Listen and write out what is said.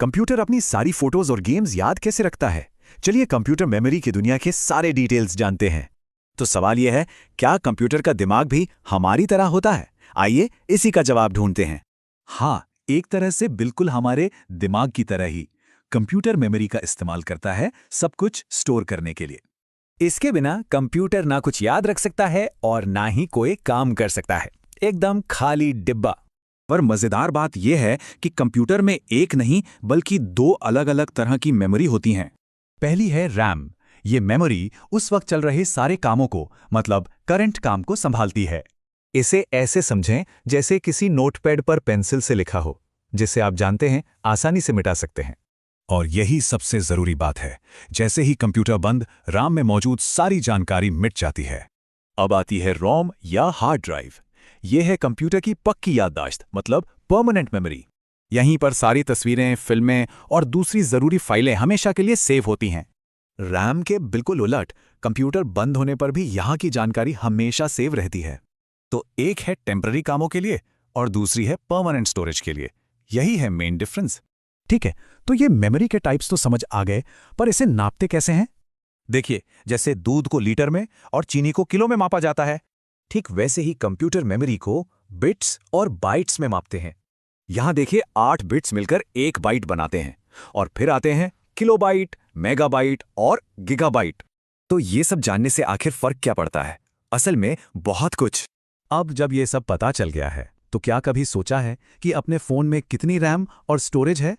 Computer अपनी सारी photos और गेम्स याद कैसे रखता है? चलिए कंप्यूटर मेमोरी की दुनिया के सारे डिटेल्स जानते हैं। तो सवाल यह है, क्या कंप्यूटर का दिमाग भी हमारी तरह होता है? आइए इसी का जवाब ढूंढते हैं। हाँ, एक तरह से बिल्कुल हमारे दिमाग की तरह ही कंप्यूटर मेमोरी का इस्तेमाल करता है सब कुछ स्टोर करने के लिए। इसके बिना कंप्यूटर ना कुछ याद रख सकता है और ना ही कोई काम कर सकता है। एकदम खाली डिब्बा। पर मजेदार बात यह है कि कंप्यूटर में एक नहीं बल्कि दो अलग अलग तरह की मेमोरी होती हैं। पहली है रैम। ये मेमोरी उस वक्त चल रहे सारे कामों को, मतलब करंट काम को संभालती है। इसे ऐसे समझें जैसे किसी नोटपैड पर पेंसिल से लिखा हो, जिसे आप जानते हैं आसानी से मिटा सकते हैं। और यही सबसे जरूरी बात है, जैसे ही कंप्यूटर बंद, रैम में मौजूद सारी जानकारी मिट जाती है। अब आती है रोम या हार्ड ड्राइव। यह है कंप्यूटर की पक्की याददाश्त, मतलब परमानेंट मेमोरी। यहीं पर सारी तस्वीरें, फिल्में और दूसरी जरूरी फाइलें हमेशा के लिए सेव होती हैं। रैम के बिल्कुल उलट, कंप्यूटर बंद होने पर भी यहाँ की जानकारी हमेशा सेव रहती है। तो एक है टेम्पररी कामों के लिए और दूसरी है परमानेंट स्टोरेज के लिए। यही है मेन डिफरेंस। ठीक है, तो ये मेमोरी के टाइप्स तो समझ आ गए, पर इसे नापते कैसे हैं? देखिए, जैसे दूध को लीटर में और चीनी को किलो में मापा जाता है, ठीक वैसे ही कंप्यूटर मेमोरी को बिट्स और बाइट्स में मापते हैं। यहां देखिए, 8 बिट्स मिलकर 1 बाइट बनाते हैं और फिर आते हैं किलोबाइट, मेगाबाइट और गीगाबाइट। तो ये सब जानने से आखिर फर्क क्या पड़ता है? असल में बहुत कुछ। अब जब ये सब पता चल गया है, तो क्या कभी सोचा है कि अपने फोन में कितनी रैम और स्टोरेज है?